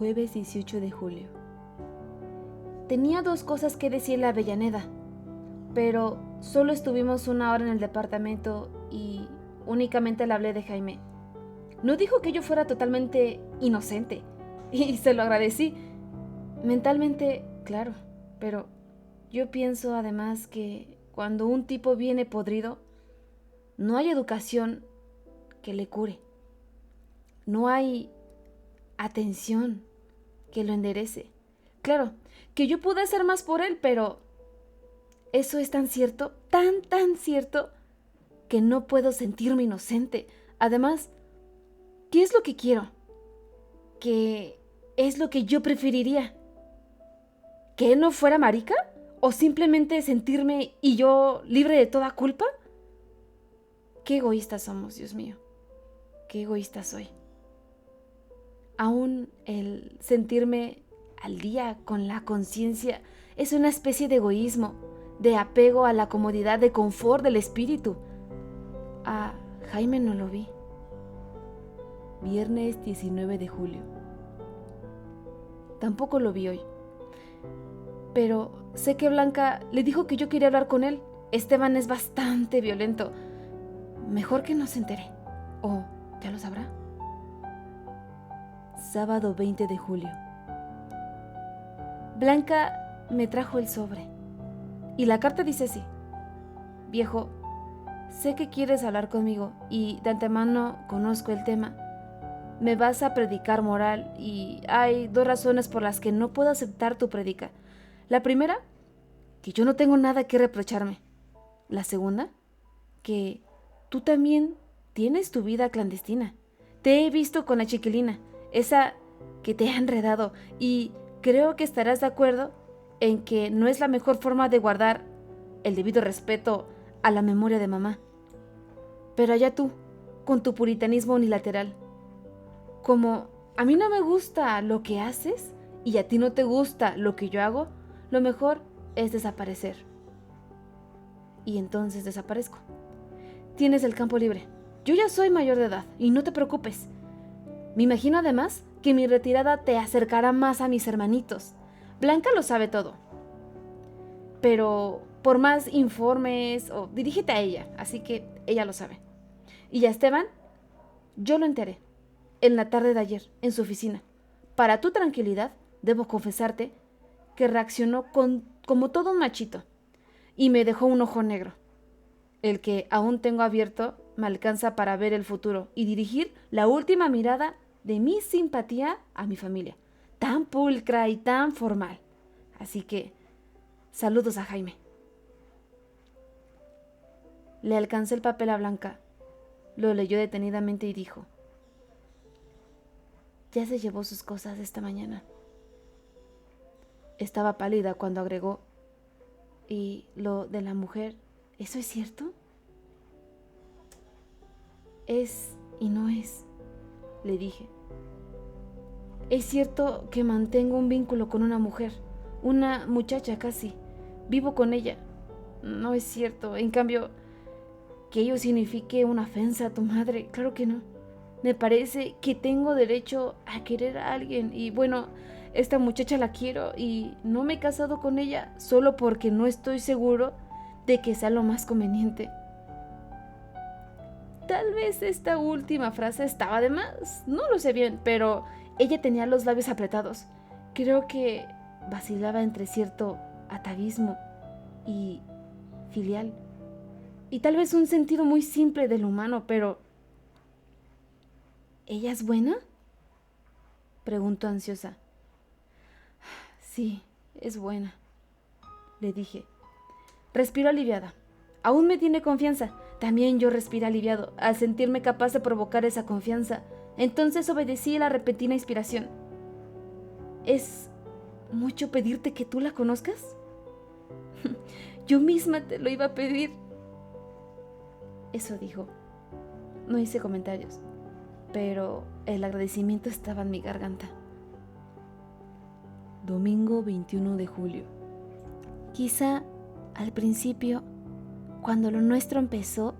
Jueves 18 de julio. Tenía 2 cosas que decirle a Avellaneda, pero solo estuvimos 1 hora en el departamento y únicamente le hablé de Jaime. No dijo que yo fuera totalmente inocente, y se lo agradecí. Mentalmente, claro, pero yo pienso además que cuando un tipo viene podrido, no hay educación que le cure. No hay atención que lo enderece. Claro, que yo pude hacer más por él, pero eso es tan cierto, tan cierto, que no puedo sentirme inocente. Además, ¿qué es lo que quiero? ¿Qué es lo que yo preferiría? ¿Que él no fuera marica? ¿O simplemente sentirme y yo libre de toda culpa? Qué egoístas somos, Dios mío. Qué egoísta soy. Aún el sentirme al día con la conciencia es una especie de egoísmo, de apego a la comodidad, de confort del espíritu. A Jaime no lo vi. Viernes 19 de julio. Tampoco lo vi hoy. Pero sé que Blanca le dijo que yo quería hablar con él. Esteban es bastante violento. Mejor que no se entere. ¿O ya lo sabrá? Sábado 20 de julio. Blanca me trajo el sobre. Y la carta dice así: Viejo, sé que quieres hablar conmigo y de antemano conozco el tema. Me vas a predicar moral y hay 2 razones por las que no puedo aceptar tu predica. La primera, que yo no tengo nada que reprocharme. La segunda, que tú también tienes tu vida clandestina. Te he visto con la chiquilina, esa que te ha enredado, y creo que estarás de acuerdo en que no es la mejor forma de guardar el debido respeto a la memoria de mamá. Pero allá tú, con tu puritanismo unilateral. Como a mí no me gusta lo que haces y a ti no te gusta lo que yo hago, lo mejor es desaparecer. Y entonces desaparezco. Tienes el campo libre. Yo ya soy mayor de edad y no te preocupes. Me imagino además que mi retirada te acercará más a mis hermanitos. Blanca lo sabe todo. Pero por más informes, o dirígete a ella, así que ella lo sabe. Y a Esteban, yo lo enteré en la tarde de ayer, en su oficina. Para tu tranquilidad, debo confesarte que reaccionó como todo un machito y me dejó un ojo negro. El que aún tengo abierto me alcanza para ver el futuro y dirigir la última mirada de mi simpatía a mi familia, tan pulcra y tan formal. Así que, saludos a Jaime. Le alcancé el papel a Blanca. Lo leyó detenidamente y dijo: Ya se llevó sus cosas esta mañana. Estaba pálida cuando agregó: ¿Y lo de la mujer, eso es cierto? Es y no es, le dije. Es cierto que mantengo un vínculo con una mujer, una muchacha casi. Vivo con ella. No es cierto. En cambio, que ello signifique una ofensa a tu madre, claro que no. Me parece que tengo derecho a querer a alguien y bueno, esta muchacha la quiero y no me he casado con ella solo porque no estoy seguro de que sea lo más conveniente. Tal vez esta última frase estaba de más, no lo sé bien, pero ella tenía los labios apretados. Creo que vacilaba entre cierto atavismo y filial. Y tal vez un sentido muy simple del humano, pero ¿ella es buena?, preguntó ansiosa. Sí, es buena, le dije. Respiro aliviada. Aún me tiene confianza. También yo respiré aliviado al sentirme capaz de provocar esa confianza. Entonces obedecí a la repentina inspiración. ¿Es mucho pedirte que tú la conozcas? Yo misma te lo iba a pedir. Eso dijo. No hice comentarios, pero el agradecimiento estaba en mi garganta. Domingo 21 de julio. Quizá al principio, cuando lo nuestro empezó,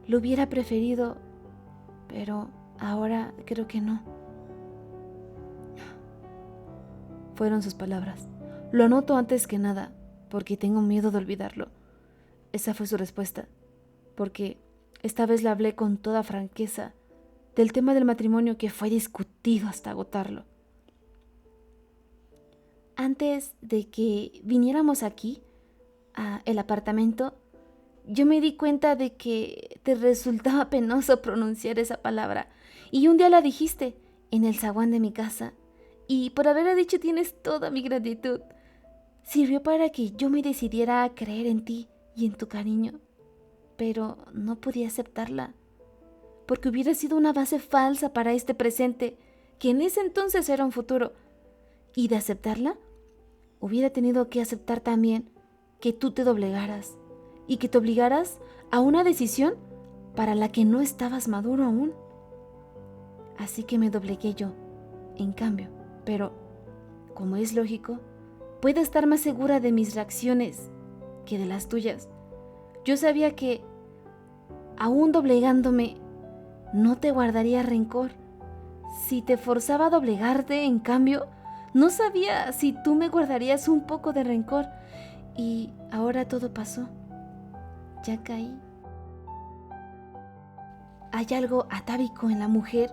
lo hubiera preferido, pero ahora creo que no. fueron sus palabras. Lo anoto antes que nada, porque tengo miedo de olvidarlo. Esa fue su respuesta, porque esta vez le hablé con toda franqueza del tema del matrimonio que fue discutido hasta agotarlo. Antes de que viniéramos aquí, a el apartamento, yo me di cuenta de que te resultaba penoso pronunciar esa palabra. Y un día la dijiste en el zaguán de mi casa. Y por haberla dicho tienes toda mi gratitud. Sirvió para que yo me decidiera a creer en ti y en tu cariño. Pero no podía aceptarla, porque hubiera sido una base falsa para este presente, que en ese entonces era un futuro. Y de aceptarla, hubiera tenido que aceptar también que tú te doblegaras y que te obligaras a una decisión para la que no estabas maduro aún. Así que me doblegué yo, en cambio, pero, como es lógico, puedo estar más segura de mis reacciones que de las tuyas. Yo sabía que, aún doblegándome, no te guardaría rencor. Si te forzaba a doblegarte, en cambio, no sabía si tú me guardarías un poco de rencor. Y ahora todo pasó. Ya caí. Hay algo atávico en la mujer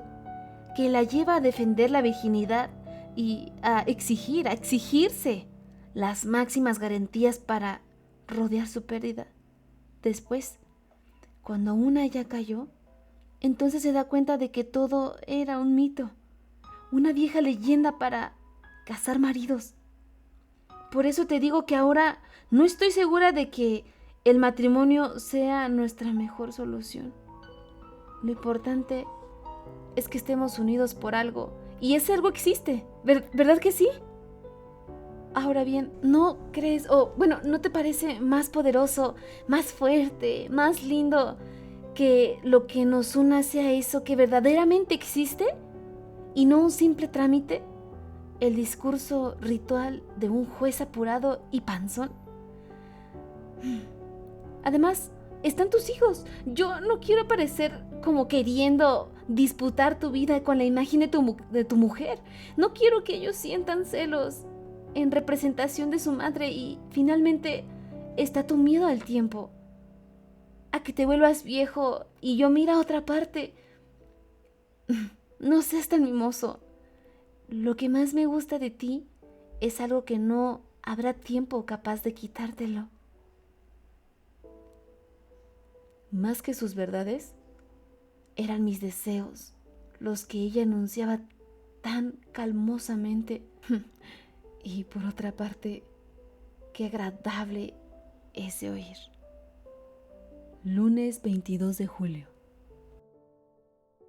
que la lleva a defender la virginidad y a exigirse las máximas garantías para rodear su pérdida. Después, cuando una ya cayó, entonces se da cuenta de que todo era un mito, una vieja leyenda para cazar maridos. Por eso te digo que ahora no estoy segura de que el matrimonio sea nuestra mejor solución. Lo importante es que estemos unidos por algo, y ese algo existe, ¿verdad que sí? Ahora bien, ¿no crees, no te parece más poderoso, más fuerte, más lindo que lo que nos una sea eso que verdaderamente existe y no un simple trámite? El discurso ritual de un juez apurado y panzón. Además, están tus hijos. Yo no quiero parecer como queriendo disputar tu vida con la imagen de tu mujer. No quiero que ellos sientan celos en representación de su madre y finalmente está tu miedo al tiempo, a que te vuelvas viejo y yo mira a otra parte. No seas tan mimoso. Lo que más me gusta de ti es algo que no habrá tiempo capaz de quitártelo. Más que sus verdades, eran mis deseos los que ella enunciaba tan calmosamente. Y por otra parte, qué agradable es de oír. Lunes 22 de julio.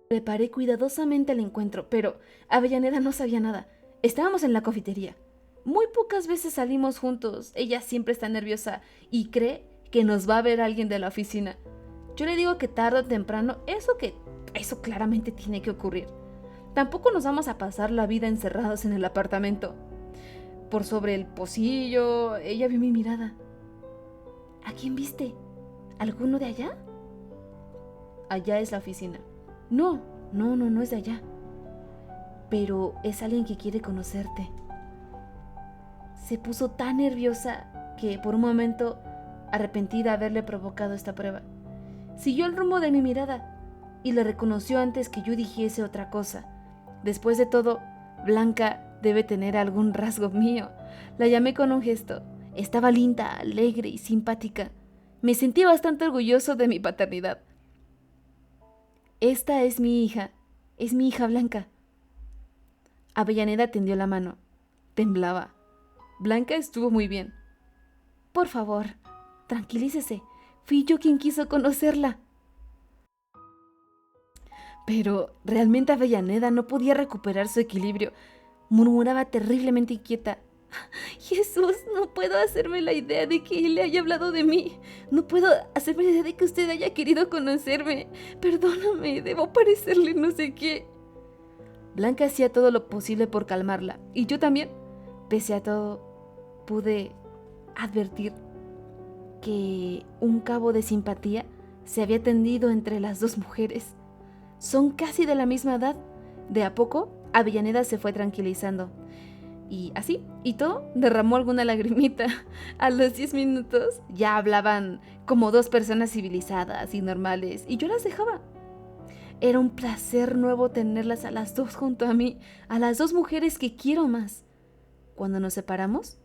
Preparé cuidadosamente el encuentro, pero Avellaneda no sabía nada. Estábamos en la confitería. Muy pocas veces salimos juntos. Ella siempre está nerviosa y cree que nos va a ver alguien de la oficina. Yo le digo que tarde o temprano eso claramente tiene que ocurrir. Tampoco nos vamos a pasar la vida encerrados en el apartamento. Por sobre el pocillo, ella vio mi mirada. ¿A quién viste? ¿Alguno de allá? Allá es la oficina. No es de allá. Pero es alguien que quiere conocerte. Se puso tan nerviosa que por un momento, arrepentida de haberle provocado esta prueba, siguió el rumbo de mi mirada y le reconoció antes que yo dijese otra cosa. Después de todo, Blanca debe tener algún rasgo mío. La llamé con un gesto. Estaba linda, alegre y simpática. Me sentí bastante orgulloso de mi paternidad. Esta es mi hija Blanca. Avellaneda tendió la mano. Temblaba. Blanca estuvo muy bien. Por favor, tranquilícese. Fui yo quien quiso conocerla. Pero realmente Avellaneda no podía recuperar su equilibrio. Murmuraba terriblemente inquieta. Jesús, no puedo hacerme la idea de que él le haya hablado de mí. No puedo hacerme la idea de que usted haya querido conocerme. Perdóname, debo parecerle no sé qué. Blanca hacía todo lo posible por calmarla. Y yo también, pese a todo, pude advertir que un cabo de simpatía se había tendido entre las dos mujeres. Son casi de la misma edad. De a poco, Avellaneda se fue tranquilizando. Y así, y todo, derramó alguna lagrimita. A los 10 minutos ya hablaban como dos personas civilizadas y normales, y yo las dejaba. Era un placer nuevo tenerlas a las dos junto a mí, a las dos mujeres que quiero más. Cuando nos separamos,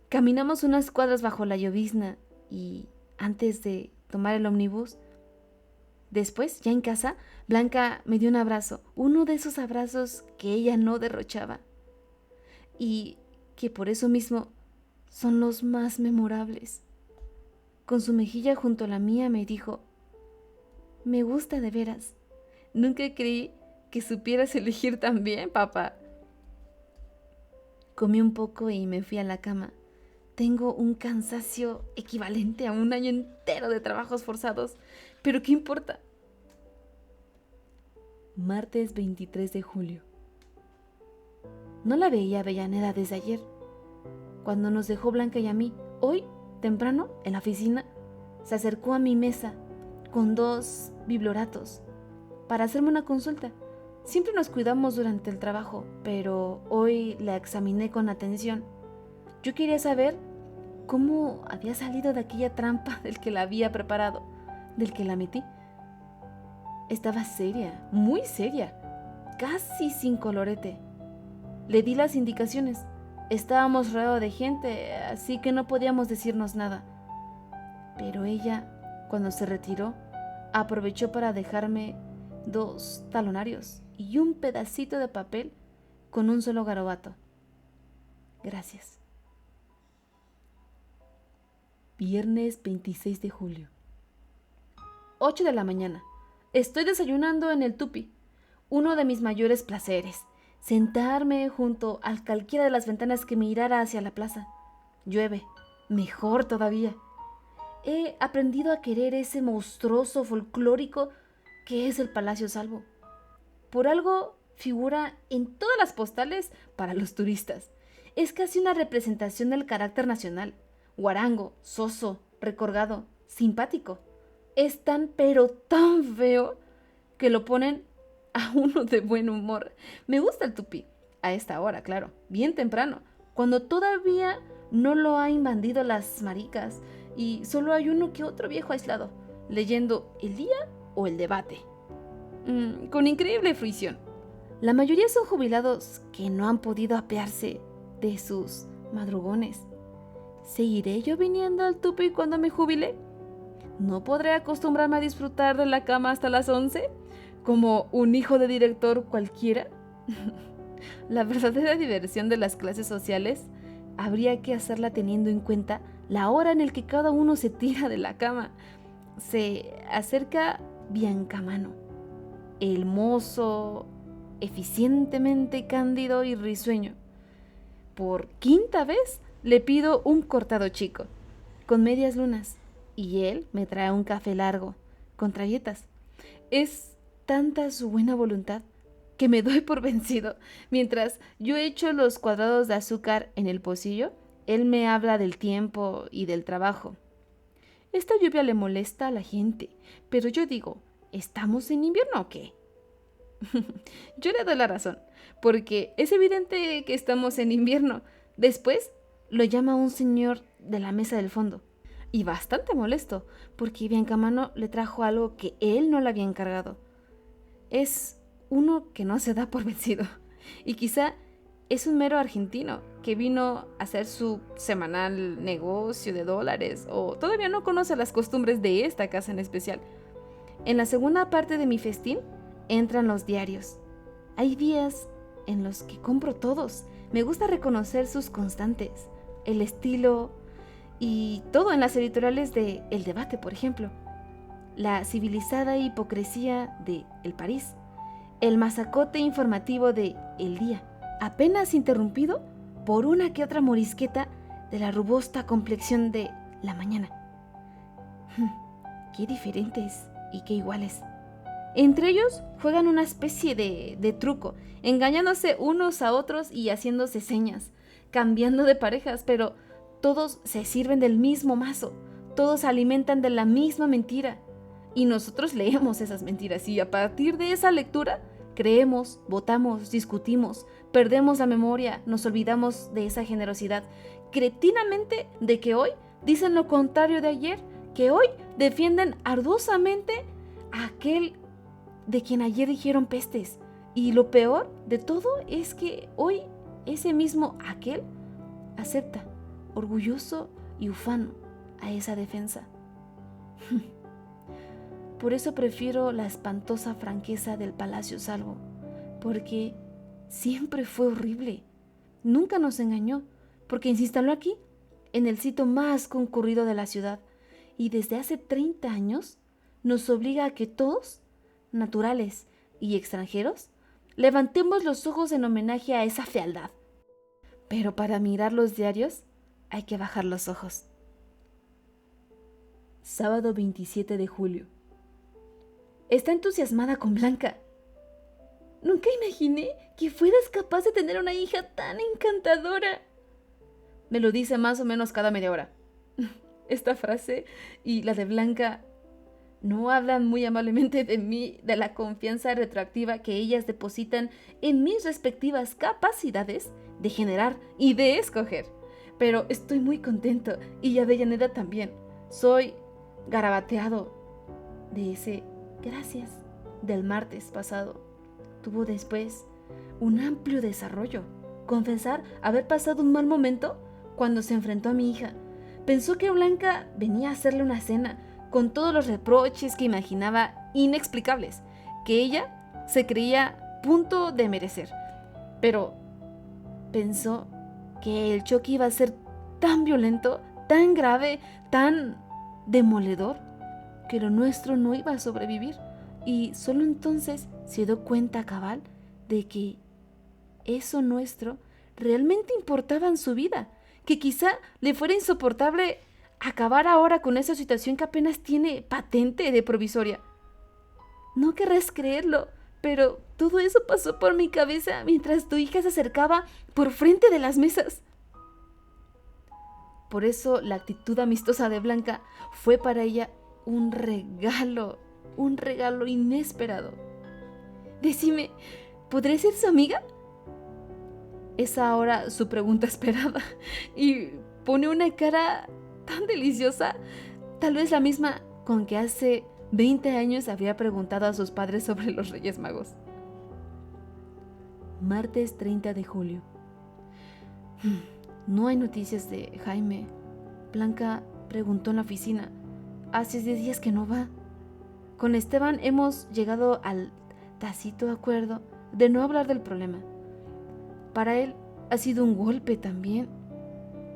caminamos unas cuadras bajo la llovizna y antes de tomar el ómnibus, después, ya en casa, Blanca me dio un abrazo, uno de esos abrazos que ella no derrochaba y que por eso mismo son los más memorables. Con su mejilla junto a la mía me dijo: me gusta de veras. Nunca creí que supieras elegir tan bien, papá. Comí un poco y me fui a la cama. Tengo un cansancio equivalente a un año entero de trabajos forzados, pero ¿qué importa? Martes 23 de julio. No la veía a Avellaneda desde ayer. Cuando nos dejó Blanca y a mí, hoy, temprano, en la oficina, se acercó a mi mesa con 2 biblioratos para hacerme una consulta. Siempre nos cuidamos durante el trabajo, pero hoy la examiné con atención. Yo quería saber cómo había salido de aquella trampa del que la había preparado, del que la metí. Estaba seria, muy seria, casi sin colorete. Le di las indicaciones. Estábamos rodeados de gente, así que no podíamos decirnos nada. Pero ella, cuando se retiró, aprovechó para dejarme 2 talonarios y un pedacito de papel con un solo garabato. Gracias. Viernes 26 de julio. 8 de la mañana. Estoy desayunando en el Tupi. Uno de mis mayores placeres. Sentarme junto a cualquiera de las ventanas que mirara hacia la plaza. Llueve. Mejor todavía. He aprendido a querer ese monstruoso folclórico que es el Palacio Salvo. Por algo figura en todas las postales para los turistas. Es casi una representación del carácter nacional. Guarango, soso, recorgado, simpático. Es tan pero tan feo que lo ponen a uno de buen humor. Me gusta el Tupi, a esta hora, claro, bien temprano, cuando todavía no lo han invadido las maricas y solo hay uno que otro viejo aislado, leyendo El Día o El Debate. Con increíble fruición. La mayoría son jubilados que no han podido apearse de sus madrugones. ¿Seguiré yo viniendo al Tupi cuando me jubile? ¿No podré acostumbrarme a disfrutar de la cama hasta las 11? ¿Como un hijo de director cualquiera? La verdadera diversión de las clases sociales habría que hacerla teniendo en cuenta la hora en la que cada uno se tira de la cama. Se acerca Biancamano, el mozo eficientemente cándido y risueño. Por 5ª vez le pido un cortado chico, con medias lunas, y él me trae un café largo, con trayetas. Es tanta su buena voluntad que me doy por vencido. Mientras yo echo los cuadrados de azúcar en el pocillo, él me habla del tiempo y del trabajo. Esta lluvia le molesta a la gente, pero yo digo, ¿estamos en invierno o qué? Yo le doy la razón, porque es evidente que estamos en invierno. Después lo llama un señor de la mesa del fondo, y bastante molesto, porque Biancamano le trajo algo que él no le había encargado. Es uno que no se da por vencido, y quizá es un mero argentino que vino a hacer su semanal negocio de dólares, o todavía no conoce las costumbres de esta casa en especial. En la segunda parte de mi festín entran los diarios. Hay días en los que compro todos. Me gusta reconocer sus constantes, el estilo y todo en las editoriales de El Debate, por ejemplo. La civilizada hipocresía de El París. El masacote informativo de El Día, apenas interrumpido por una que otra morisqueta de la robusta complexión de La Mañana. Qué diferentes y qué iguales. Entre ellos juegan una especie de truco, engañándose unos a otros y haciéndose señas, cambiando de parejas, pero todos se sirven del mismo mazo, todos se alimentan de la misma mentira. Y nosotros leemos esas mentiras y a partir de esa lectura creemos, votamos, discutimos, perdemos la memoria, nos olvidamos de esa generosidad, cretinamente de que hoy dicen lo contrario de ayer, que hoy defienden arduosamente a aquel de quien ayer dijeron pestes. Y lo peor de todo es que hoy ese mismo aquel acepta, orgulloso y ufano, a esa defensa. Por eso prefiero la espantosa franqueza del Palacio Salvo, porque siempre fue horrible. Nunca nos engañó, porque se instaló aquí, en el sitio más concurrido de la ciudad, y desde hace 30 años nos obliga a que todos, naturales y extranjeros, levantemos los ojos en homenaje a esa fealdad. Pero para mirar los diarios hay que bajar los ojos. Sábado 27 de julio. Está entusiasmada con Blanca. Nunca imaginé que fueras capaz de tener una hija tan encantadora. Me lo dice más o menos cada media hora. Esta frase y la de Blanca no hablan muy amablemente de mí, de la confianza retroactiva que ellas depositan en mis respectivas capacidades de generar y de escoger. Pero estoy muy contento y Avellaneda también. Soy garabateado de ese gracias del martes pasado. Tuvo después un amplio desarrollo. Confesar haber pasado un mal momento cuando se enfrentó a mi hija. Pensó que Blanca venía a hacerle una cena con todos los reproches que imaginaba inexplicables, que ella se creía punto de merecer. Pero pensó que el choque iba a ser tan violento, tan grave, tan demoledor, que lo nuestro no iba a sobrevivir. Y solo entonces se dio cuenta cabal de que eso nuestro realmente importaba en su vida, que quizá le fuera insoportable acabar ahora con esa situación que apenas tiene patente de provisoria. No querrás creerlo, pero todo eso pasó por mi cabeza mientras tu hija se acercaba por frente de las mesas. Por eso la actitud amistosa de Blanca fue para ella un regalo inesperado. Decime, ¿podré ser su amiga? Es ahora su pregunta esperada y pone una cara tan deliciosa, tal vez la misma con que hace 20 años había preguntado a sus padres sobre los Reyes Magos. Martes 30 de julio. No hay noticias de Jaime. Blanca preguntó en la oficina. Hace 10 días que no va. Con Esteban hemos llegado al tácito acuerdo de no hablar del problema. Para él ha sido un golpe también.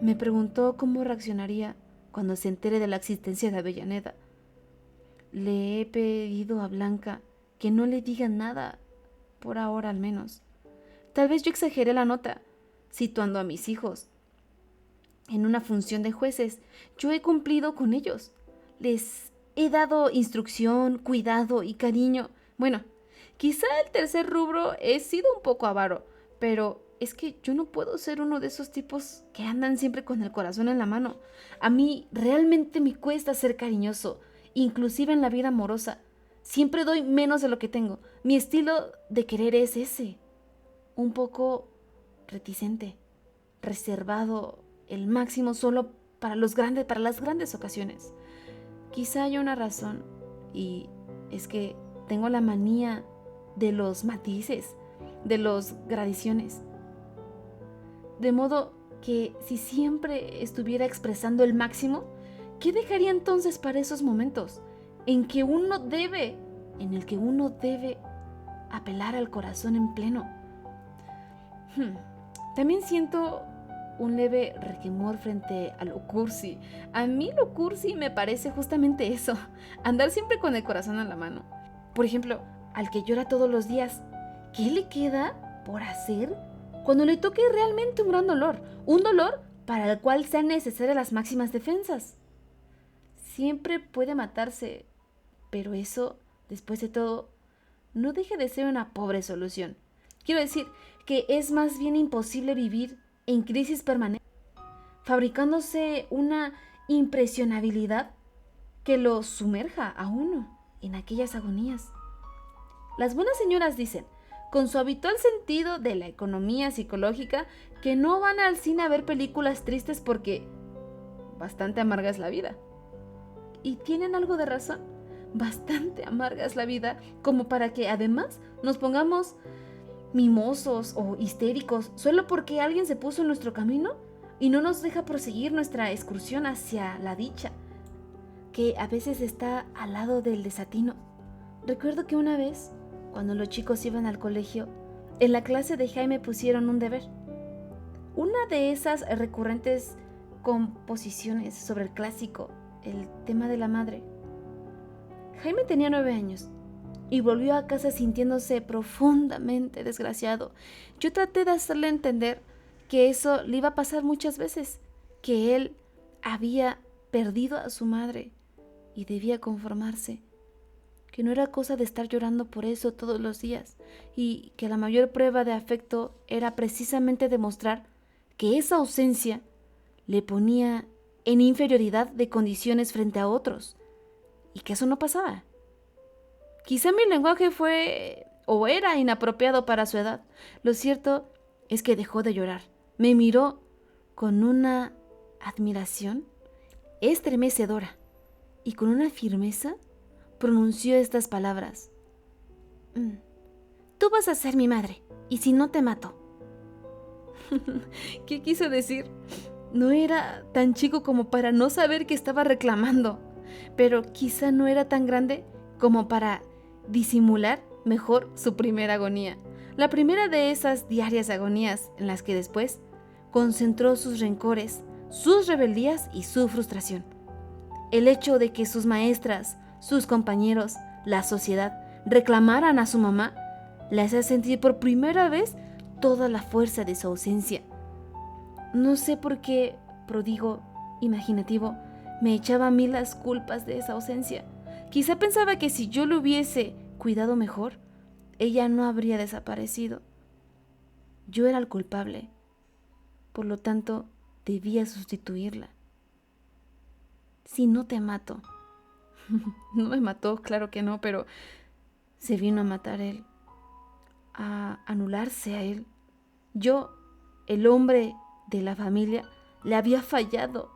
Me preguntó cómo reaccionaría cuando se entere de la existencia de Avellaneda. Le he pedido a Blanca que no le diga nada, por ahora al menos. Tal vez yo exageré la nota, situando a mis hijos en una función de jueces. Yo he cumplido con ellos. Les he dado instrucción, cuidado y cariño. Bueno, quizá el tercer rubro he sido un poco avaro, pero es que yo no puedo ser uno de esos tipos que andan siempre con el corazón en la mano. A mí realmente me cuesta ser cariñoso, inclusive en la vida amorosa. Siempre doy menos de lo que tengo. Mi estilo de querer es ese. Un poco reticente, reservado, el máximo solo para las grandes ocasiones. Quizá haya una razón, y es que tengo la manía de los matices, de los gradaciones. De modo que si siempre estuviera expresando el máximo, ¿qué dejaría entonces para esos momentos en el que uno debe apelar al corazón en pleno? También siento un leve requemor frente a lo cursi. A mí lo cursi me parece justamente eso, andar siempre con el corazón en la mano. Por ejemplo, al que llora todos los días, ¿qué le queda por hacer cuando le toque realmente un gran dolor? Un dolor para el cual sean necesarias las máximas defensas. Siempre puede matarse, pero eso, después de todo, no deja de ser una pobre solución. Quiero decir que es más bien imposible vivir en crisis permanente, fabricándose una impresionabilidad que lo sumerja a uno en aquellas agonías. Las buenas señoras dicen, con su habitual sentido de la economía psicológica, que no van al cine a ver películas tristes porque bastante amarga es la vida. Y tienen algo de razón, bastante amarga es la vida como para que además nos pongamos mimosos o histéricos solo porque alguien se puso en nuestro camino y no nos deja proseguir nuestra excursión hacia la dicha, que a veces está al lado del desatino. Recuerdo que una vez, cuando los chicos iban al colegio, en la clase de Jaime pusieron un deber. Una de esas recurrentes composiciones sobre el clásico, el tema de la madre. Jaime tenía 9 años y volvió a casa sintiéndose profundamente desgraciado. Yo traté de hacerle entender que eso le iba a pasar muchas veces, que él había perdido a su madre y debía conformarse, que no era cosa de estar llorando por eso todos los días y que la mayor prueba de afecto era precisamente demostrar que esa ausencia le ponía en inferioridad de condiciones frente a otros y que eso no pasaba. Quizá mi lenguaje fue o era inapropiado para su edad. Lo cierto es que dejó de llorar. Me miró con una admiración estremecedora y con una firmeza pronunció estas palabras. Tú vas a ser mi madre, y si no te mato. ¿Qué quiso decir? No era tan chico como para no saber que estaba reclamando, pero quizá no era tan grande como para disimular mejor su primera agonía. La primera de esas diarias agonías en las que después concentró sus rencores, sus rebeldías y su frustración. El hecho de que sus maestras, sus compañeros, la sociedad reclamaran a su mamá, le hacía sentir por primera vez toda la fuerza de su ausencia. No sé por qué, prodigo imaginativo, me echaba a mí las culpas de esa ausencia. Quizá pensaba que si yo lo hubiese cuidado mejor, ella no habría desaparecido. Yo era el culpable, por lo tanto, debía sustituirla. Si no te mato. No me mató, claro que no, pero se vino a matar él, a anularse a él. Yo, el hombre de la familia, le había fallado.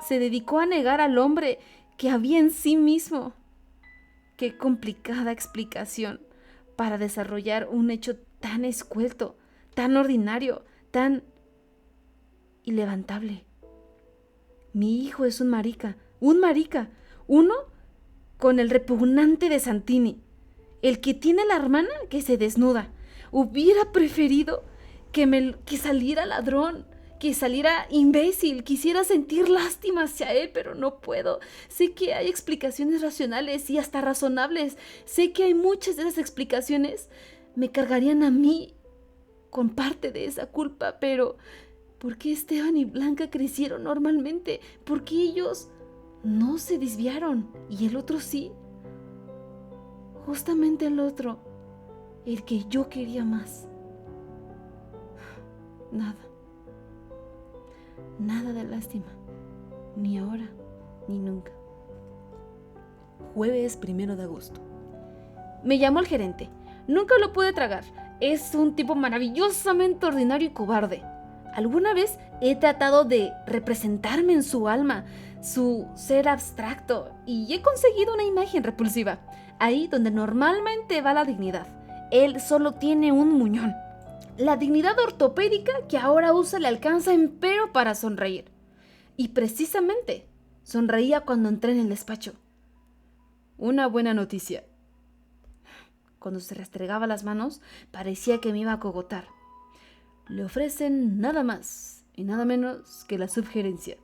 Se dedicó a negar al hombre que había en sí mismo. Qué complicada explicación para desarrollar un hecho tan escuelto, tan ordinario, tan ilevantable. Mi hijo es un marica, uno con el repugnante de Santini, el que tiene la hermana que se desnuda. Hubiera preferido que saliera ladrón, que saliera imbécil, quisiera sentir lástima hacia él, pero no puedo. Sé que hay explicaciones racionales y hasta razonables. Sé que hay muchas de esas explicaciones me cargarían a mí con parte de esa culpa, pero ¿por qué Esteban y Blanca crecieron normalmente? ¿Por qué ellos no se desviaron y el otro sí? Justamente el otro, el que yo quería más. Nada de lástima, ni ahora, ni nunca. Jueves 1 de agosto. Me llamó el gerente. Nunca lo pude tragar. Es un tipo maravillosamente ordinario y cobarde. Alguna vez he tratado de representarme en su alma, su ser abstracto, y he conseguido una imagen repulsiva. Ahí donde normalmente va la dignidad, él solo tiene un muñón. La dignidad ortopédica que ahora usa le alcanza empero para sonreír. Y precisamente sonreía cuando entré en el despacho. Una buena noticia. Cuando se restregaba las manos, parecía que me iba a cogotar. Le ofrecen nada más y nada menos que la subgerencia.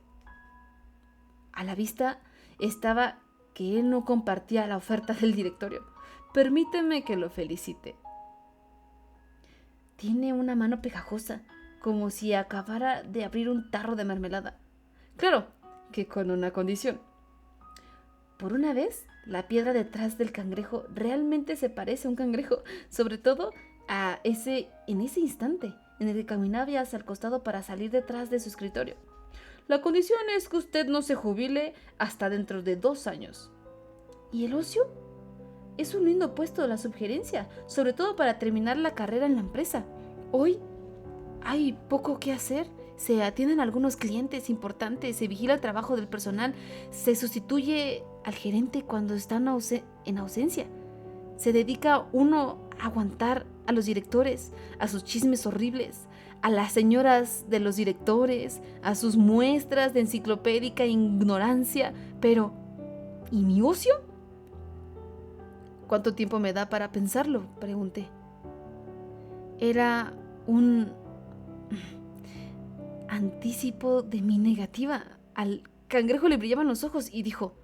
A la vista estaba que él no compartía la oferta del directorio. Permíteme que lo felicite. Tiene una mano pegajosa, como si acabara de abrir un tarro de mermelada. Claro, que con una condición. Por una vez, la piedra detrás del cangrejo realmente se parece a un cangrejo, sobre todo en ese instante en el que caminaba hacia el costado para salir detrás de su escritorio. La condición es que usted no se jubile hasta dentro de 2 años. ¿Y el ocio? es un lindo puesto la subgerencia, sobre todo para terminar la carrera en la empresa. Hoy hay poco que hacer. Se atienden algunos clientes importantes, se vigila el trabajo del personal, se sustituye al gerente cuando están en ausencia. Se dedica uno a aguantar a los directores, a sus chismes horribles, a las señoras de los directores, a sus muestras de enciclopédica ignorancia. Pero, ¿y mi ocio? ¿Cuánto tiempo me da para pensarlo?, pregunté. Era un anticipo de mi negativa. Al cangrejo le brillaban los ojos y dijo: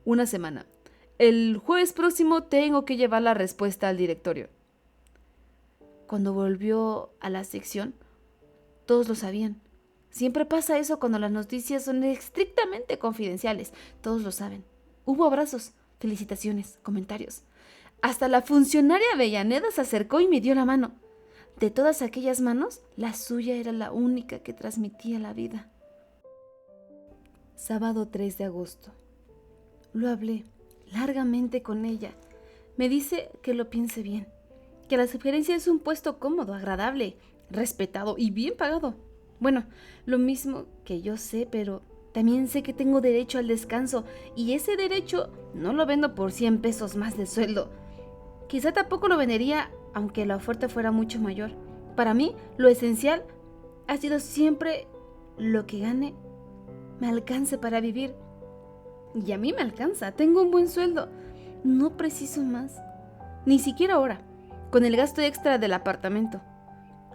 1 semana. El jueves próximo tengo que llevar la respuesta al directorio. Cuando volvió a la sección, todos lo sabían. Siempre pasa eso cuando las noticias son estrictamente confidenciales. Todos lo saben. Hubo abrazos, felicitaciones, comentarios. Hasta la funcionaria Avellaneda se acercó y me dio la mano. De todas aquellas manos, la suya era la única que transmitía la vida. Sábado 3 de agosto. Lo hablé largamente con ella. Me dice que lo piense bien, que la sugerencia es un puesto cómodo, agradable, respetado y bien pagado. Bueno, lo mismo que yo sé, pero también sé que tengo derecho al descanso y ese derecho no lo vendo por 100 pesos más de sueldo. Quizá tampoco lo vendería aunque la oferta fuera mucho mayor. Para mí, lo esencial ha sido siempre lo que gane me alcance para vivir. Y a mí me alcanza, tengo un buen sueldo. No preciso más, ni siquiera ahora, con el gasto extra del apartamento.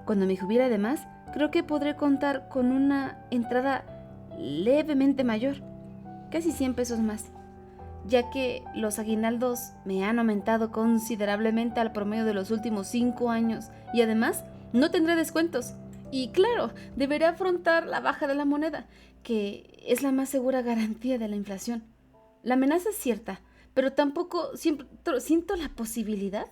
Cuando me jubile además, creo que podré contar con una entrada levemente mayor, casi 100 pesos más, ya que los aguinaldos me han aumentado considerablemente al promedio de los últimos 5 años y además no tendré descuentos. Y claro, deberé afrontar la baja de la moneda, que es la más segura garantía de la inflación. La amenaza es cierta, pero tampoco siento la posibilidad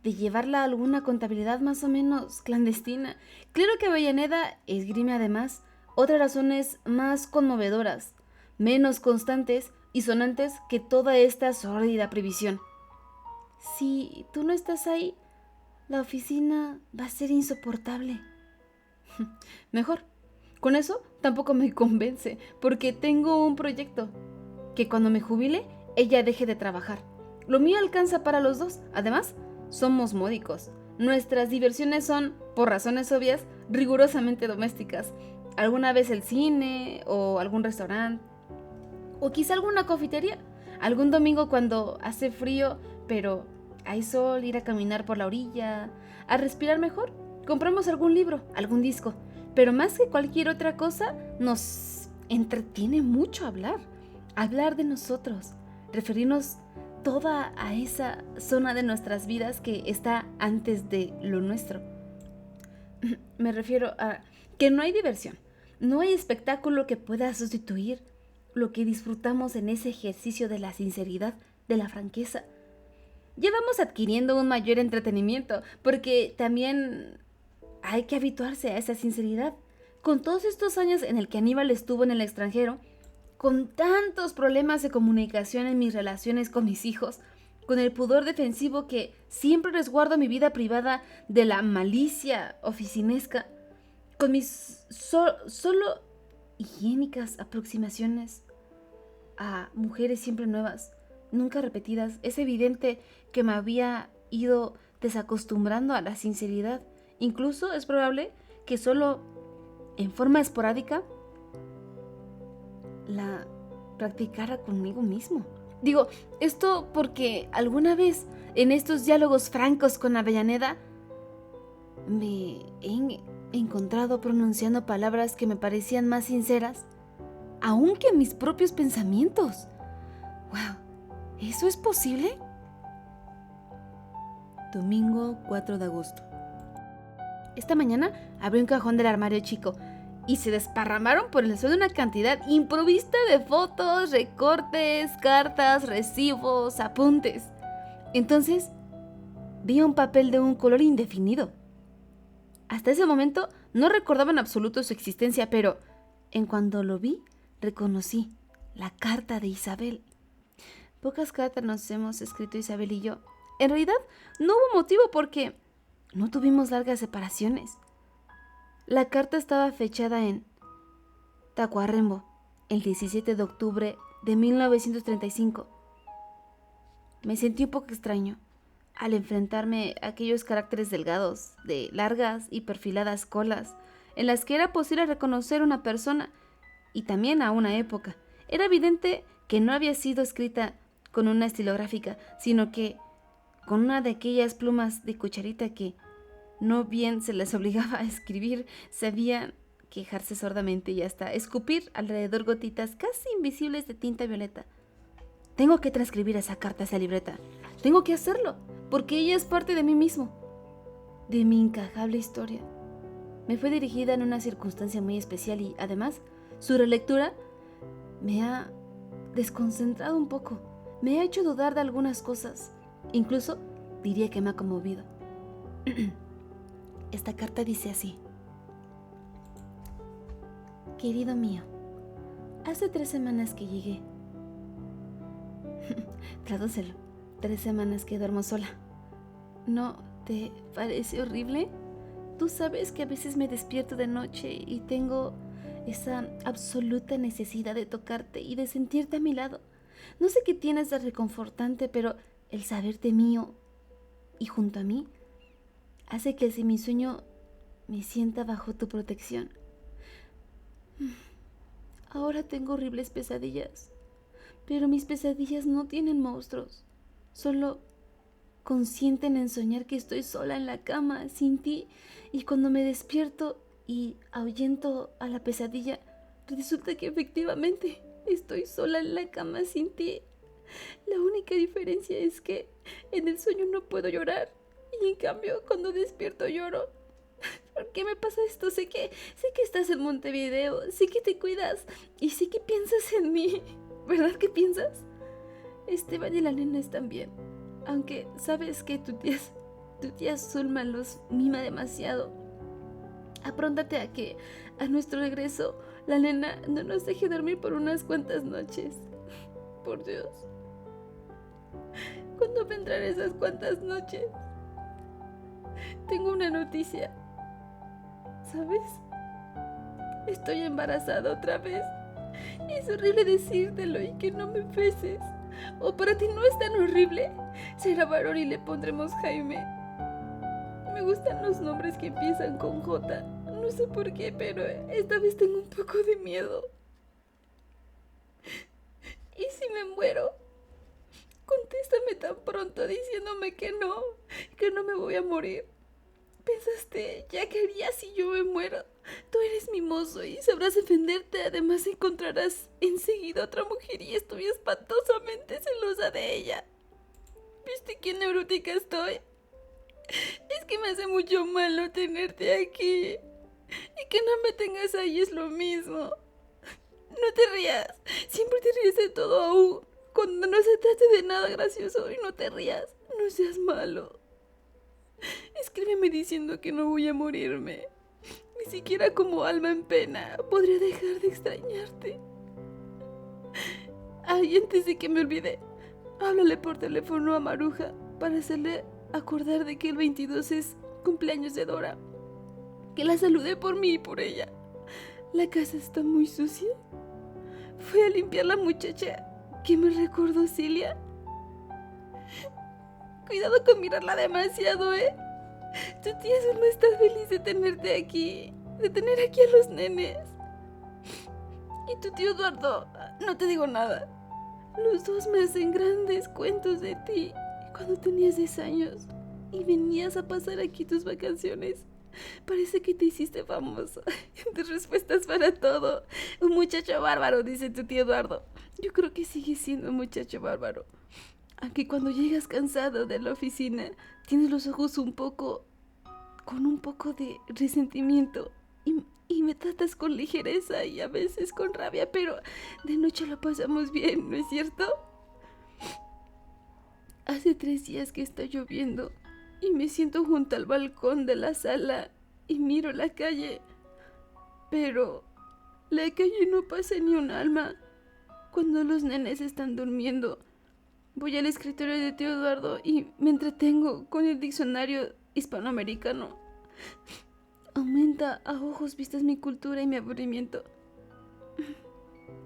de llevarla a alguna contabilidad más o menos clandestina. Claro que Avellaneda esgrime además otras razones más conmovedoras, menos constantes y sonantes que toda esta sórdida previsión. Si tú no estás ahí, la oficina va a ser insoportable. Mejor. Con eso tampoco me convence, porque tengo un proyecto. Que cuando me jubile, ella deje de trabajar. Lo mío alcanza para los dos. Además, somos módicos. Nuestras diversiones son, por razones obvias, rigurosamente domésticas. Alguna vez el cine o algún restaurante. O quizá alguna confitería. Algún domingo cuando hace frío, pero hay sol, ir a caminar por la orilla, a respirar mejor. Compramos algún libro, algún disco. Pero más que cualquier otra cosa, nos entretiene mucho hablar de nosotros, referirnos toda a esa zona de nuestras vidas que está antes de lo nuestro. Me refiero a que no hay diversión, no hay espectáculo que pueda sustituir lo que disfrutamos en ese ejercicio de la sinceridad, de la franqueza. Ya vamos adquiriendo un mayor entretenimiento, porque también hay que habituarse a esa sinceridad. Con todos estos años en el que Aníbal estuvo en el extranjero, con tantos problemas de comunicación en mis relaciones con mis hijos, con el pudor defensivo que siempre resguardo mi vida privada de la malicia oficinesca, con mis solo higiénicas aproximaciones a mujeres siempre nuevas, nunca repetidas, es evidente que me había ido desacostumbrando a la sinceridad. Incluso es probable que solo en forma esporádica la practicara conmigo mismo. Digo, esto porque alguna vez en estos diálogos francos con Avellaneda me he encontrado pronunciando palabras que me parecían más sinceras aún que mis propios pensamientos. ¡Wow! ¿Eso es posible? Domingo 4 de agosto. Esta mañana abrí un cajón del armario chico y se desparramaron por el suelo una cantidad improvista de fotos, recortes, cartas, recibos, apuntes. Entonces vi un papel de un color indefinido. Hasta ese momento no recordaba en absoluto su existencia, pero en cuanto lo vi, reconocí la carta de Isabel. Pocas cartas nos hemos escrito Isabel y yo. En realidad, no hubo motivo porque no tuvimos largas separaciones. La carta estaba fechada en Tacuarembó, el 17 de octubre de 1935. Me sentí un poco extraño al enfrentarme a aquellos caracteres delgados, de largas y perfiladas colas, en las que era posible reconocer una persona y también a una época. Era evidente que no había sido escrita con una estilográfica, sino que con una de aquellas plumas de cucharita que no bien se les obligaba a escribir, sabían quejarse sordamente y hasta escupir alrededor gotitas casi invisibles de tinta violeta. Tengo que transcribir esa carta a esa libreta. Tengo que hacerlo, porque ella es parte de mí mismo, de mi incajable historia. Me fue dirigida en una circunstancia muy especial y, además, su relectura me ha desconcentrado un poco, me ha hecho dudar de algunas cosas, incluso diría que me ha conmovido. Esta carta dice así: Querido mío, hace 3 semanas que llegué. Tradúcelo. 3 semanas que duermo sola. ¿No te parece horrible? Tú sabes que a veces me despierto de noche y tengo esa absoluta necesidad de tocarte y de sentirte a mi lado. No sé qué tienes de reconfortante, pero el saberte mío y junto a mí hace que si mi sueño me sienta bajo tu protección. Ahora tengo horribles pesadillas, pero mis pesadillas no tienen monstruos, solo consienten en soñar que estoy sola en la cama sin ti, y cuando me despierto y ahuyento a la pesadilla, resulta que efectivamente estoy sola en la cama sin ti. La única diferencia es que en el sueño no puedo llorar y en cambio cuando despierto lloro. ¿Por qué me pasa esto? Sé que estás en Montevideo, sé que te cuidas y sé que piensas en mí. ¿Verdad que piensas? Esteban y la nena están bien, aunque sabes que tu tía Zulma los mima demasiado. Apróntate a que a nuestro regreso la nena no nos deje dormir por unas cuantas noches. Por Dios. ¿Cuándo vendrán esas cuantas noches? Tengo una noticia. ¿Sabes? Estoy embarazada otra vez. Es horrible decírtelo y que no me beses. ¿O para ti no es tan horrible? Será varón y le pondremos Jaime. Me gustan los nombres que empiezan con J. No sé por qué, pero esta vez tengo un poco de miedo. ¿Y si me muero? Contéstame tan pronto diciéndome que no me voy a morir. ¿Pensaste ya que harías si yo me muero? Tú eres mi mozo y sabrás defenderte. Además encontrarás enseguida otra mujer y estoy espantosamente celosa de ella. ¿Viste qué neurótica estoy? Es que me hace mucho mal no tenerte aquí. Y que no me tengas ahí es lo mismo. No te rías. Siempre te ríes de todo aún. Cuando no se trate de nada gracioso y no te rías, no seas malo. Escríbeme diciendo que no voy a morirme. Ni siquiera como alma en pena podría dejar de extrañarte. Ay, antes de que me olvide, háblale por teléfono a Maruja para hacerle acordar de que el 22 es cumpleaños de Dora. Que la saludé por mí y por ella. La casa está muy sucia. Fue a limpiar la muchacha que me recordó Cilia. Cuidado con mirarla demasiado, ¿eh? Tu tía solo está feliz de tenerte aquí, de tener aquí a los nenes. Y tu tío Eduardo, no te digo nada. Los dos me hacen grandes cuentos de ti cuando tenías 10 años y venías a pasar aquí tus vacaciones. Parece que te hiciste famoso. Tus respuestas para todo. Un muchacho bárbaro, dice tu tío Eduardo. Yo creo que sigues siendo un muchacho bárbaro. Aunque cuando llegas cansado de la oficina, tienes los ojos con un poco de resentimiento y me tratas con ligereza y a veces con rabia, pero de noche lo pasamos bien, ¿no es cierto? Hace 3 días que está lloviendo y me siento junto al balcón de la sala y miro la calle, pero la calle no pasa ni un alma. Cuando los nenes están durmiendo, Voy al escritorio de tío Eduardo y me entretengo con el diccionario hispanoamericano. Aumenta a ojos vistas mi cultura y mi aburrimiento.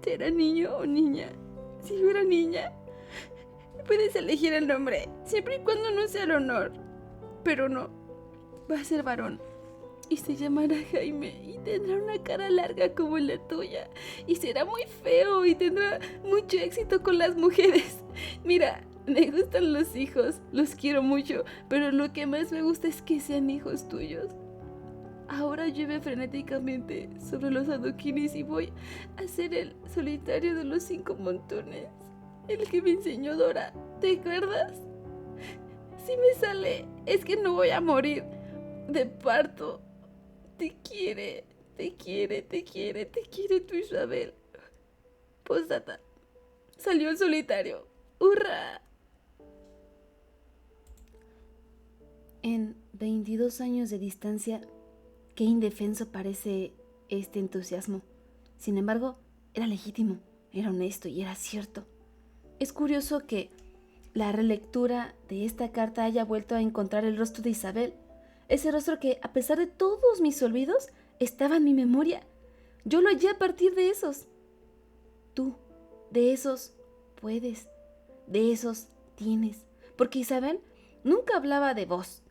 ¿Será niño o niña? Si fuera niña, puedes elegir el nombre, siempre y cuando no sea el honor. Pero no, va a ser varón. Y se llamará Jaime y tendrá una cara larga como la tuya. Y será muy feo y tendrá mucho éxito con las mujeres. Mira, me gustan los hijos, los quiero mucho, pero lo que más me gusta es que sean hijos tuyos. Ahora llueve frenéticamente sobre los adoquines y voy a hacer el solitario de los 5 montones. El que me enseñó Dora, ¿te acuerdas? Si me sale, es que no voy a morir de parto. Te quiere, te quiere, te quiere, te quiere tu Isabel. Postdata. Salió el solitario. ¡Hurra! En 22 años de distancia, qué indefenso parece este entusiasmo. Sin embargo, era legítimo, era honesto y era cierto. Es curioso que la relectura de esta carta haya vuelto a encontrar el rostro de Isabel. Ese rostro que, a pesar de todos mis olvidos, estaba en mi memoria. Yo lo hallé a partir de esos. Tú, de esos, puedes, de esos, tienes. Porque Isabel nunca hablaba de vos.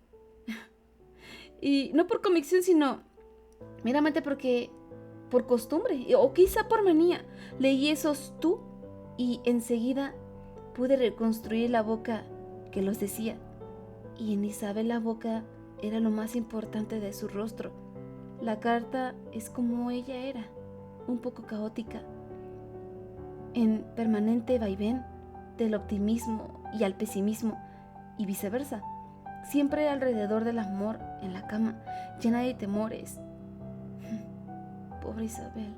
Y no por convicción, sino meramente porque, por costumbre, o quizá por manía, leí esos tú y enseguida pude reconstruir la boca que los decía. Y en Isabel la boca era lo más importante de su rostro. La carta es como ella era, un poco caótica, en permanente vaivén del optimismo y al pesimismo, y viceversa, siempre alrededor del amor en la cama, llena de temores. Pobre Isabel.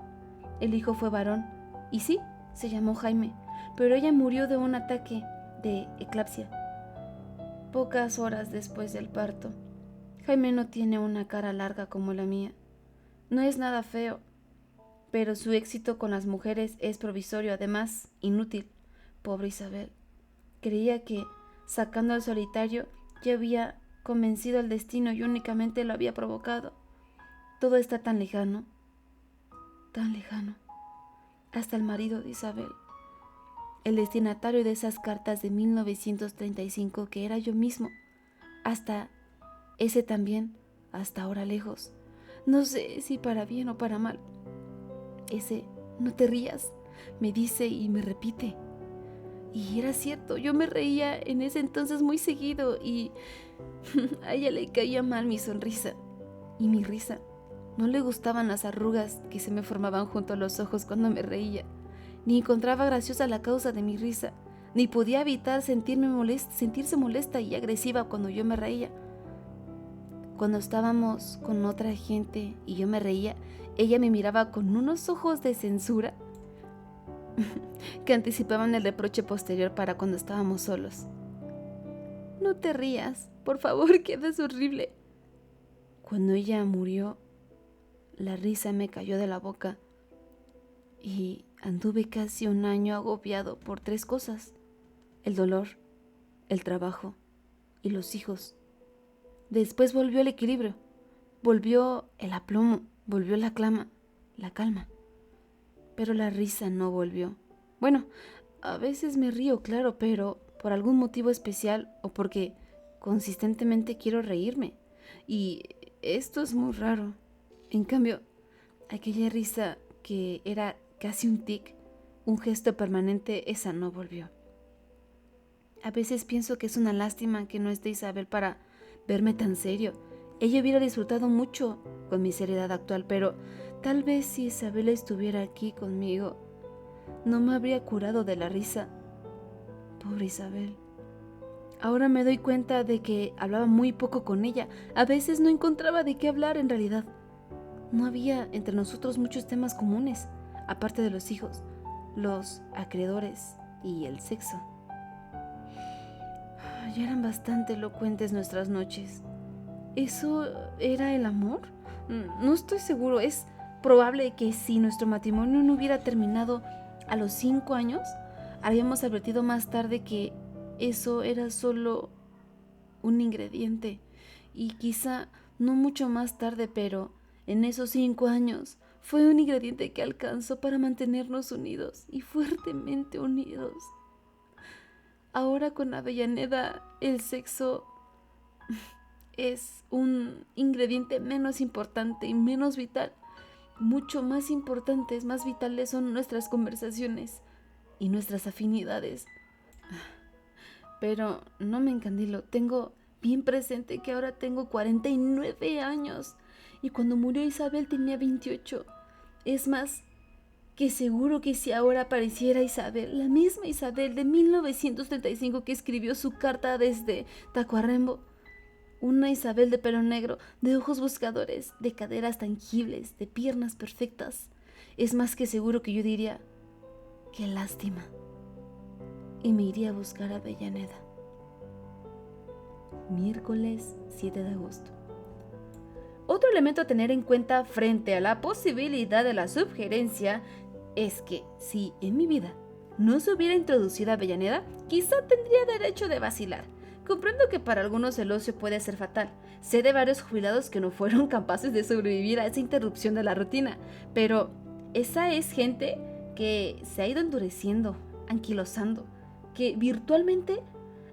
El hijo fue varón, y sí, se llamó Jaime, pero ella murió de un ataque de eclampsia pocas horas después del parto. Jaime no tiene una cara larga como la mía. No es nada feo, pero su éxito con las mujeres es provisorio, además inútil. Pobre Isabel. Creía que, sacando al solitario, ya había convencido al destino y únicamente lo había provocado. Todo está tan lejano, hasta el marido de Isabel, el destinatario de esas cartas de 1935 que era yo mismo, hasta ese también, hasta ahora lejos. No sé si para bien o para mal. Ese, no te rías, me dice y me repite. Y era cierto, yo me reía en ese entonces muy seguido y a ella le caía mal mi sonrisa y mi risa. No le gustaban las arrugas que se me formaban junto a los ojos cuando me reía, ni encontraba graciosa la causa de mi risa, ni podía evitar sentirse molesta y agresiva cuando yo me reía. Cuando estábamos con otra gente y yo me reía, ella me miraba con unos ojos de censura que anticipaban el reproche posterior para cuando estábamos solos. No te rías, por favor, quedas horrible. Cuando ella murió, la risa me cayó de la boca y anduve casi un año agobiado por 3 cosas: el dolor, el trabajo y los hijos. Después volvió el equilibrio, volvió el aplomo, volvió la calma. Pero la risa no volvió. Bueno, a veces me río, claro, pero por algún motivo especial o porque consistentemente quiero reírme. Y esto es muy raro. En cambio, aquella risa que era casi un tic, un gesto permanente, esa no volvió. A veces pienso que es una lástima que no esté Isabel para verme tan serio. Ella hubiera disfrutado mucho con mi seriedad actual, pero tal vez si Isabel estuviera aquí conmigo, no me habría curado de la risa. Pobre Isabel. Ahora me doy cuenta de que hablaba muy poco con ella. A veces no encontraba de qué hablar en realidad. No había entre nosotros muchos temas comunes, aparte de los hijos, los acreedores y el sexo. Ya eran bastante elocuentes nuestras noches. ¿Eso era el amor? No estoy seguro. Es probable que si nuestro matrimonio no hubiera terminado a los 5 años, habíamos advertido más tarde que eso era solo un ingrediente, y quizá no mucho más tarde, pero en esos 5 años fue un ingrediente que alcanzó para mantenernos unidos y fuertemente unidos. Ahora con Avellaneda el sexo es un ingrediente menos importante y menos vital. Mucho más importantes, más vitales son nuestras conversaciones y nuestras afinidades. Pero no me encandilo, tengo bien presente que ahora tengo 49 años y cuando murió Isabel tenía 28. Es más que seguro que si ahora apareciera Isabel, la misma Isabel de 1935 que escribió su carta desde Tacuarembó, una Isabel de pelo negro, de ojos buscadores, de caderas tangibles, de piernas perfectas, es más que seguro que yo diría, qué lástima, y me iría a buscar a Avellaneda. Miércoles 7 de agosto. Otro elemento a tener en cuenta frente a la posibilidad de la subgerencia es que si en mi vida no se hubiera introducido a Avellaneda, quizá tendría derecho de vacilar. Comprendo que para algunos el ocio puede ser fatal. Sé de varios jubilados que no fueron capaces de sobrevivir a esa interrupción de la rutina, pero esa es gente que se ha ido endureciendo, anquilosando, que virtualmente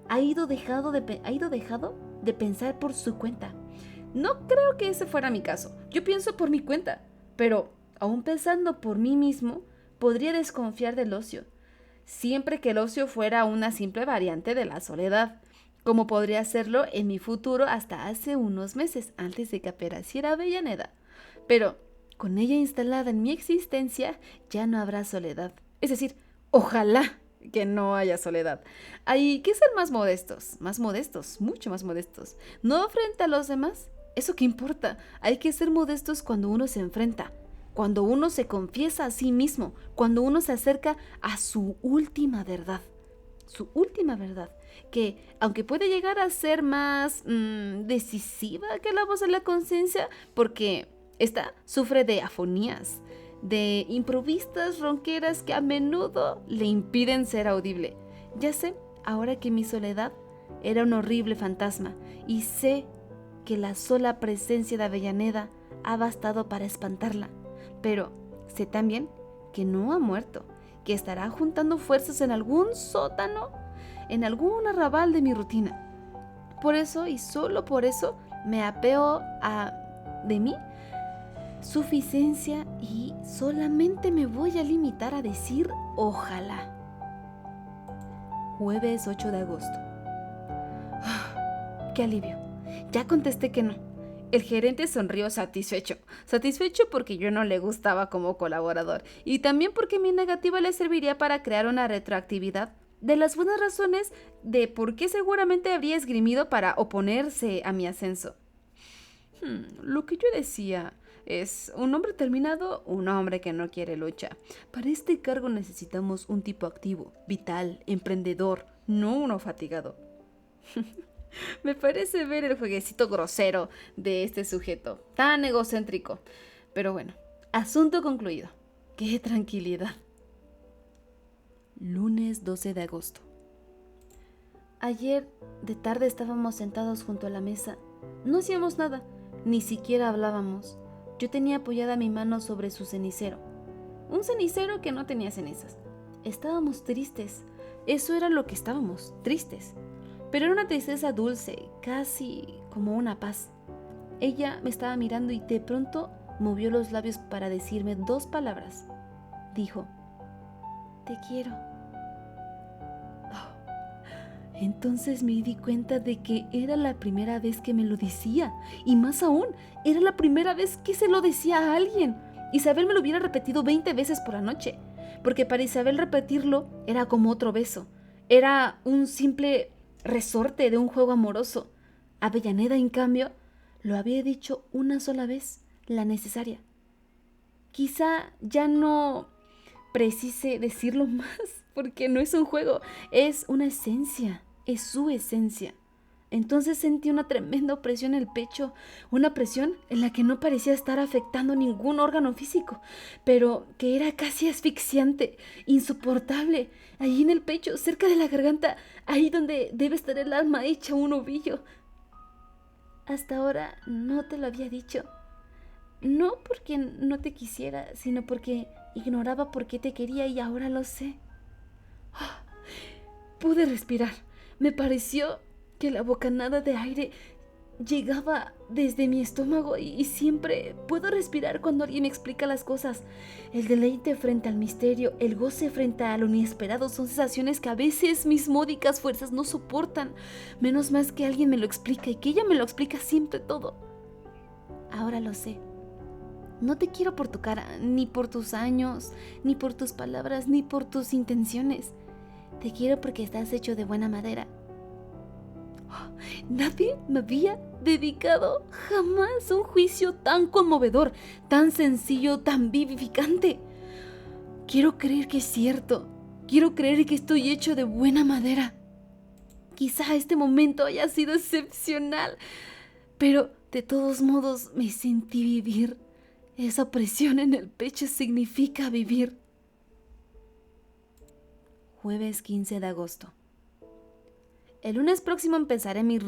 ha ido dejado de pensar por su cuenta. No creo que ese fuera mi caso. Yo pienso por mi cuenta, pero aún pensando por mí mismo, podría desconfiar del ocio, siempre que el ocio fuera una simple variante de la soledad, como podría serlo en mi futuro hasta hace unos meses antes de que apareciera Avellaneda. Pero con ella instalada en mi existencia, ya no habrá soledad. Es decir, ojalá que no haya soledad. Hay que ser más modestos, mucho más modestos. No frente a los demás. ¿Eso qué importa? Hay que ser modestos cuando uno se enfrenta, cuando uno se confiesa a sí mismo, cuando uno se acerca a su última verdad, que aunque puede llegar a ser más decisiva que la voz de la conciencia, porque esta sufre de afonías, de improvistas ronqueras que a menudo le impiden ser audible. Ya sé, ahora que mi soledad era un horrible fantasma, y sé que la sola presencia de Avellaneda ha bastado para espantarla, pero sé también que no ha muerto, que estará juntando fuerzas en algún sótano, en algún arrabal de mi rutina. Por eso, y solo por eso, me apeo de mí suficiencia y solamente me voy a limitar a decir ojalá. Jueves 8 de agosto. ¡Qué alivio! Ya contesté que no. El gerente sonrió satisfecho porque yo no le gustaba como colaborador y también porque mi negativa le serviría para crear una retroactividad de las buenas razones de por qué seguramente habría esgrimido para oponerse a mi ascenso. Lo que yo decía es un hombre terminado, un hombre que no quiere lucha. Para este cargo necesitamos un tipo activo, vital, emprendedor, no uno fatigado. Me parece ver el jueguecito grosero de este sujeto, tan egocéntrico. Pero bueno, asunto concluido. ¡Qué tranquilidad! Lunes 12 de agosto. Ayer de tarde estábamos sentados junto a la mesa. No hacíamos nada, ni siquiera hablábamos. Yo tenía apoyada mi mano sobre su cenicero. Un cenicero que no tenía cenizas. Estábamos tristes. Eso era lo que estábamos, tristes. Pero era una tristeza dulce, casi como una paz. Ella me estaba mirando y de pronto movió los labios para decirme 2 palabras. Dijo, te quiero. Entonces me di cuenta de que era la primera vez que me lo decía, y más aún, era la primera vez que se lo decía a alguien. Isabel me lo hubiera repetido 20 veces por la noche, porque para Isabel repetirlo era como otro beso, era un simple resorte de un juego amoroso. Avellaneda, en cambio, lo había dicho una sola vez, la necesaria. Quizá ya no precise decirlo más, porque no es un juego, es una esencia. Es su esencia. Entonces sentí una tremenda opresión en el pecho, una presión en la que no parecía estar afectando ningún órgano físico, pero que era casi asfixiante, insoportable, allí en el pecho, cerca de la garganta, ahí donde debe estar el alma hecha un ovillo. Hasta ahora no te lo había dicho, no porque no te quisiera, sino porque ignoraba por qué te quería y ahora lo sé. Pude respirar. Me pareció que la bocanada de aire llegaba desde mi estómago y siempre puedo respirar cuando alguien me explica las cosas. El deleite frente al misterio, el goce frente a lo inesperado son sensaciones que a veces mis módicas fuerzas no soportan. Menos más que alguien me lo explica y que ella me lo explica siempre todo. Ahora lo sé. No te quiero por tu cara, ni por tus años, ni por tus palabras, ni por tus intenciones. Te quiero porque estás hecho de buena madera. Nadie me había dedicado jamás un juicio tan conmovedor, tan sencillo, tan vivificante. Quiero creer que es cierto. Quiero creer que estoy hecho de buena madera. Quizá este momento haya sido excepcional, pero de todos modos me sentí vivir. Esa presión en el pecho significa vivir. Jueves 15 de agosto. El lunes próximo empezaré mi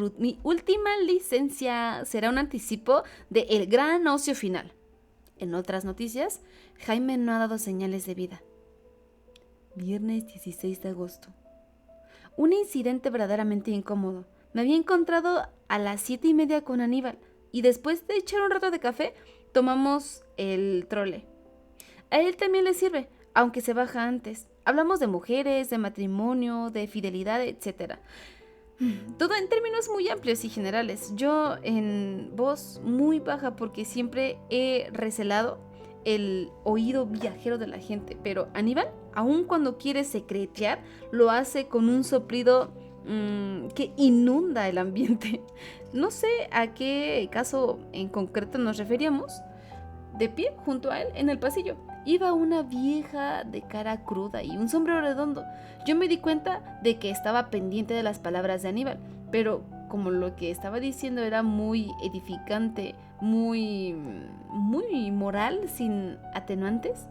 última licencia. Será un anticipo de El Gran Ocio Final. En otras noticias, Jaime no ha dado señales de vida. Viernes 16 de agosto. Un incidente verdaderamente incómodo. Me había encontrado a las 7:30 con Aníbal y después de echar un rato de café, tomamos el trole. A él también le sirve, aunque se baja antes. Hablamos de mujeres, de matrimonio, de fidelidad, etc. Todo en términos muy amplios y generales. Yo en voz muy baja porque siempre he recelado el oído viajero de la gente. Pero Aníbal, aun cuando quiere secretear, lo hace con un soplido que inunda el ambiente. No sé a qué caso en concreto nos referíamos. De pie, junto a él, en el pasillo, iba una vieja de cara cruda y un sombrero redondo. Yo me di cuenta de que estaba pendiente de las palabras de Aníbal, pero como lo que estaba diciendo era muy edificante, muy moral, sin atenuantes,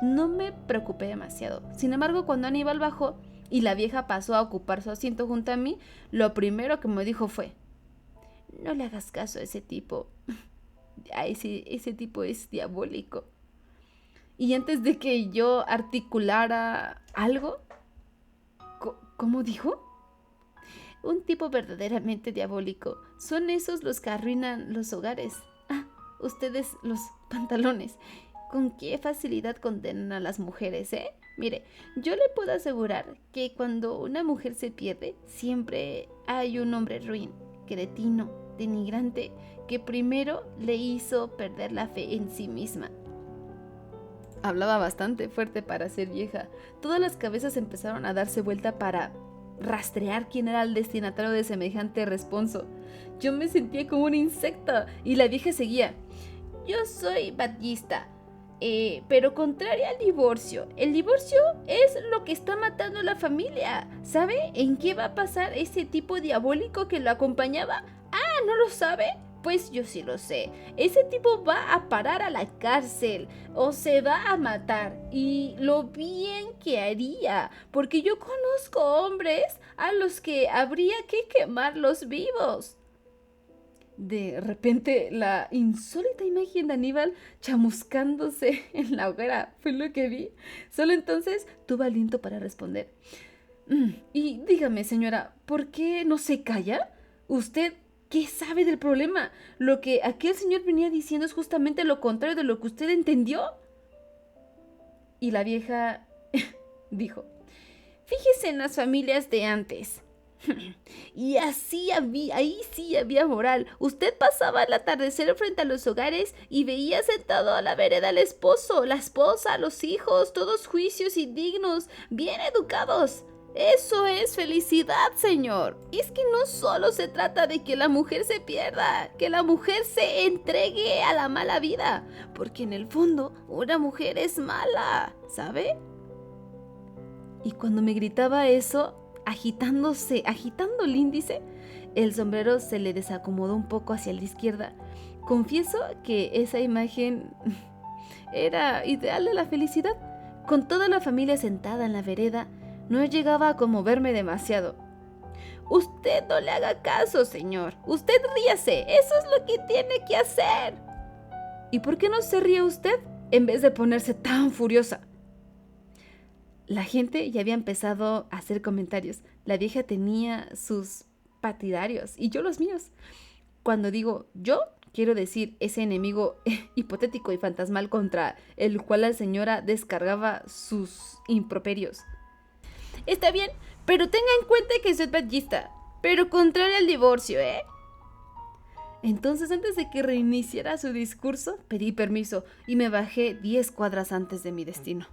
no me preocupé demasiado. Sin embargo, cuando Aníbal bajó y la vieja pasó a ocupar su asiento junto a mí, lo primero que me dijo fue: no le hagas caso a ese tipo. Ese tipo es diabólico. Y antes de que yo articulara algo, ¿cómo dijo? Un tipo verdaderamente diabólico. Son esos los que arruinan los hogares. Ustedes los pantalones. ¿Con qué facilidad condenan a las mujeres, eh? Mire, yo le puedo asegurar que cuando una mujer se pierde, siempre hay un hombre ruin, cretino, denigrante, que primero le hizo perder la fe en sí misma. Hablaba bastante fuerte para ser vieja. Todas las cabezas empezaron a darse vuelta para rastrear quién era el destinatario de semejante responso. Yo me sentía como un insecto y la vieja seguía: yo soy batllista, pero contraria al divorcio. El divorcio es lo que está matando a la familia. ¿Sabe en qué va a pasar ese tipo diabólico que lo acompañaba? ¿No lo sabe? Pues yo sí lo sé. Ese tipo va a parar a la cárcel o se va a matar. Y lo bien que haría, porque yo conozco hombres a los que habría que quemarlos vivos. De repente, la insólita imagen de Aníbal chamuscándose en la hoguera fue lo que vi. Solo entonces tuve aliento para responder. Y dígame, señora, ¿por qué no se calla? ¿Usted qué sabe del problema? Lo que aquel señor venía diciendo es justamente lo contrario de lo que usted entendió. Y la vieja dijo: fíjese en las familias de antes. Y ahí sí había moral. Usted pasaba el atardecer frente a los hogares y veía sentado a la vereda al esposo, la esposa, los hijos, todos juicios y dignos, bien educados. Eso es felicidad, señor. Es que no solo se trata de que la mujer se pierda, que la mujer se entregue a la mala vida, porque en el fondo una mujer es mala, ¿sabe? Y cuando me gritaba eso, agitando el índice, El sombrero se le desacomodó un poco hacia la izquierda. Confieso que esa imagen era ideal de la felicidad. Con toda la familia sentada en la vereda, no llegaba a conmoverme demasiado. Usted no le haga caso, señor. Usted ríase. Eso es lo que tiene que hacer. ¿Y por qué no se ríe usted en vez de ponerse tan furiosa? La gente ya había empezado a hacer comentarios. La vieja tenía sus partidarios y yo los míos. Cuando digo yo, quiero decir ese enemigo hipotético y fantasmal contra el cual la señora descargaba sus improperios. Está bien, pero tenga en cuenta que soy badgista, pero contraria al divorcio, ¿eh? Entonces, antes de que reiniciara su discurso, pedí permiso y me bajé 10 cuadras antes de mi destino.